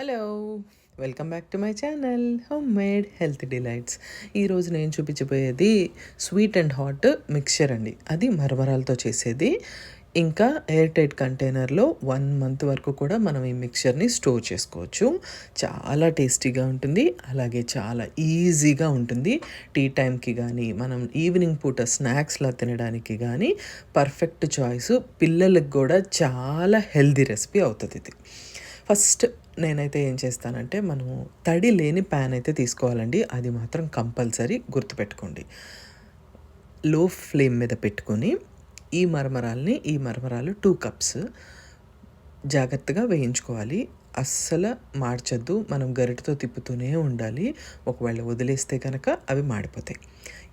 Hello! Welcome back to my channel home made health delights. ఈరోజు నేను చూపించబోయేది sweet and hot mixture అండి. అది మరమరాలతో చేసేది. ఇంకా ఎయిర్ టైట్ కంటైనర్లో 1 మంత్ వరకు కూడా మనం ఈ మిక్చర్ని స్టోర్ చేసుకోవచ్చు. చాలా టేస్టీగా ఉంటుంది, అలాగే చాలా ఈజీగా ఉంటుంది. టీ టైంకి కానీ, మనం ఈవినింగ్ పూట స్నాక్స్లా తినడానికి కానీ పర్ఫెక్ట్ చాయిస్. పిల్లలకు కూడా చాలా హెల్తీ రెసిపీ అవుతుంది ఇది. ఫస్ట్ నేనైతే ఏం చేస్తానంటే, మనము తడి లేని ప్యాన్ అయితే తీసుకోవాలండి. అది మాత్రం కంపల్సరీ గుర్తుపెట్టుకోండి. లో ఫ్లేమ్ మీద పెట్టుకొని ఈ మరమరాలు 2 కప్స్ జాగ్రత్తగా వేయించుకోవాలి. అస్సలు మార్చొద్దు. మనం గరిటెతో తిప్పుతూనే ఉండాలి. ఒకవేళ వదిలేస్తే కనుక అవి మాడిపోతాయి.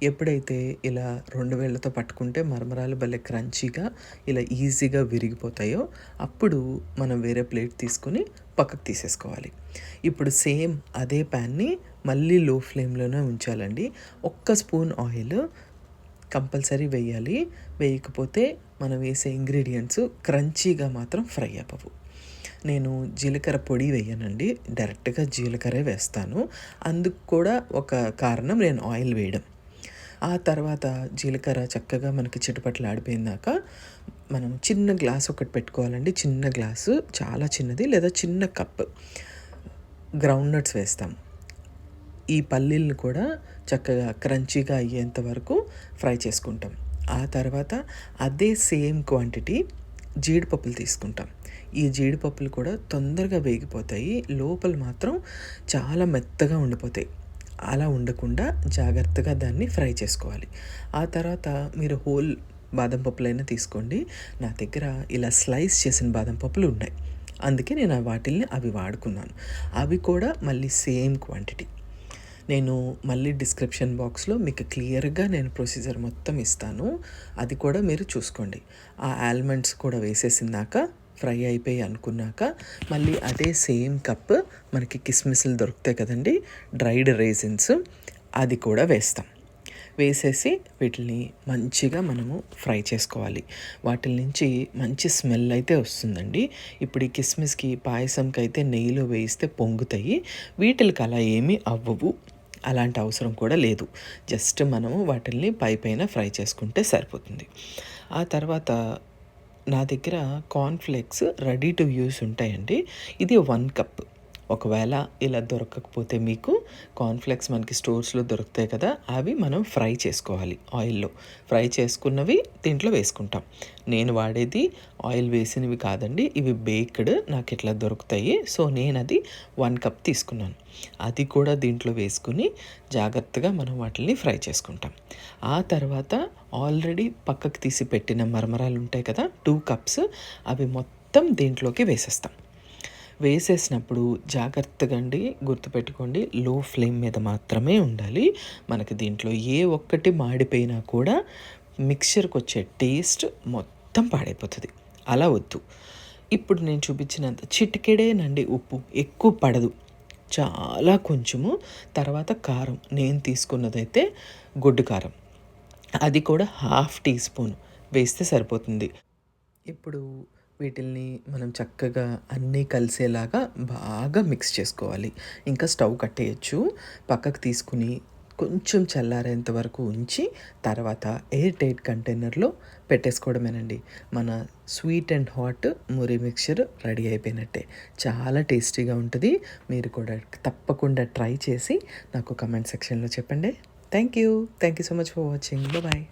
ఎప్పుడైతే ఇలా 2 వేళ్ళతో పట్టుకుంటే మరమరాలు భలే క్రంచీగా ఇలా ఈజీగా విరిగిపోతాయో అప్పుడు మనం వేరే ప్లేట్ తీసుకొని పక్కకు తీసేసుకోవాలి. ఇప్పుడు సేమ్ అదే ప్యాన్ని మళ్ళీ లో ఫ్లేమ్లోనే ఉంచాలండి. 1 స్పూన్ ఆయిల్ కంపల్సరీ వేయాలి. వేయకపోతే మనం వేసే ఇంగ్రీడియంట్స్ క్రంచీగా మాత్రం ఫ్రై అవ్వవు. నేను జీలకర్ర పొడి వేయనండి, డైరెక్ట్గా జీలకర్రే వేస్తాను. అందుకు కూడా ఒక కారణం నేను ఆయిల్ వేయడం. ఆ తర్వాత జీలకర్ర చక్కగా మనకి చిటపటలాడిపోయిందాక మనం చిన్న గ్లాస్ ఒకటి పెట్టుకోవాలండి. చిన్న గ్లాసు, చాలా చిన్నది, లేదా చిన్న కప్ గ్రౌండ్ నట్స్ వేస్తాం. ఈ పల్లీలను కూడా చక్కగా క్రంచీగా అయ్యేంత వరకు ఫ్రై చేసుకుంటాం. ఆ తర్వాత అదే సేమ్ క్వాంటిటీ జీడిపప్పులు తీసుకుంటాం. ఈ జీడిపప్పులు కూడా తొందరగా వేగిపోతాయి, లోపల మాత్రం చాలా మెత్తగా ఉండిపోతాయి. అలా ఉండకుండా జాగ్రత్తగా దాన్ని ఫ్రై చేసుకోవాలి. ఆ తర్వాత మీరు హోల్ బాదం పప్పులైనా తీసుకోండి. నా దగ్గర ఇలా స్లైస్ చేసిన బాదం పప్పులు ఉన్నాయి, అందుకే నేను వాటిల్ని అవి వాడుకున్నాను. అవి కూడా మళ్ళీ సేమ్ క్వాంటిటీ. నేను మళ్ళీ డిస్క్రిప్షన్ బాక్స్లో మీకు క్లియర్గా నేను ప్రొసీజర్ మొత్తం ఇస్తాను, అది కూడా మీరు చూసుకోండి. ఆ ఆల్మండ్స్ కూడా వేసేసిందాక ఫ్రై అయిపోయి అనుకున్నాక మళ్ళీ అదే సేమ్ కప్ మనకి కిస్మిస్లు దొరుకుతాయి కదండి, డ్రైడ్ రైజిన్స్, అది కూడా వేస్తాం. వేసేసి వీటిని మంచిగా మనము ఫ్రై చేసుకోవాలి. వాటి నుంచి మంచి స్మెల్ అయితే వస్తుందండి. ఇప్పుడు ఈ కిస్మిస్కి పాయసంకి అయితే నెయ్యిలో వేయిస్తే పొంగుతాయి. వీటికి అలా ఏమీ అవ్వవు, అలాంటి అవసరం కూడా లేదు. జస్ట్ మనము వాటిల్ని పైన ఫ్రై చేసుకుంటే సరిపోతుంది. ఆ తర్వాత నా దగ్గర కార్న్‌ఫ్లేక్స్ రెడీ టు యూస్ ఉంటాయండి. ఇది 1 కప్. ఒకవేళ ఇలా దొరకకపోతే మీకు కార్న్‌ఫ్లేక్స్ మనకి స్టోర్స్‌లో దొరుకుతాయి కదా, అవి మనం ఫ్రై చేసుకోవాలి ఆయిల్‌లో. ఫ్రై చేసుకున్నవి దీంట్లో వేసుకుంటాం. నేను వాడేది ఆయిల్ వేసినవి కాదండి, ఇవి బేక్డ్ నాకు ఇట్లా దొరుకుతాయి. సో నేను అది 1 కప్ తీసుకున్నాను. అది కూడా దీంట్లో వేసుకుని జాగ్రత్తగా మనం వాటిని ఫ్రై చేసుకుంటాం. ఆ తర్వాత ఆల్రెడీ పక్కకు తీసి పెట్టిన మరమరాలు ఉంటాయి కదా, 2 కప్స్, అవి మొత్తం దీంట్లోకి వేసేస్తాం. వేసేసినప్పుడు జాగ్రత్తగా అండి గుర్తుపెట్టుకోండి, లో ఫ్లేమ్ మీద మాత్రమే ఉండాలి. మనకి దీంట్లో ఏ ఒక్కటి మాడిపోయినా కూడా మిక్చర్కి వచ్చే టేస్ట్ మొత్తం పాడైపోతుంది. అలా వద్దు. ఇప్పుడు నేను చూపించినంత చిటికెడేనండి ఉప్పు, ఎక్కువ పడదు, చాలా కొంచెము. తర్వాత కారం, నేను తీసుకున్నదైతే గొడ్డు కారం, అది కూడా 1/2 టీ స్పూన్ వేస్తే సరిపోతుంది. ఇప్పుడు వీటిల్ని మనం చక్కగా అన్నీ కలిసేలాగా బాగా మిక్స్ చేసుకోవాలి. ఇంకా స్టవ్ కట్టేయచ్చు. పక్కకు తీసుకుని కొంచెం చల్లారేంత వరకు ఉంచి తర్వాత ఎయిర్ టైట్ కంటైనర్లో పెట్టేసుకోవడమేనండి. మన sweet and hot Marri mixture ready అయిపోయినట్టే. చాలా టేస్టీగా ఉంటుంది. మీరు కూడా తప్పకుండా ట్రై చేసి నాకు కమెంట్ సెక్షన్లో చెప్పండి. Thank you so much for watching. Bye.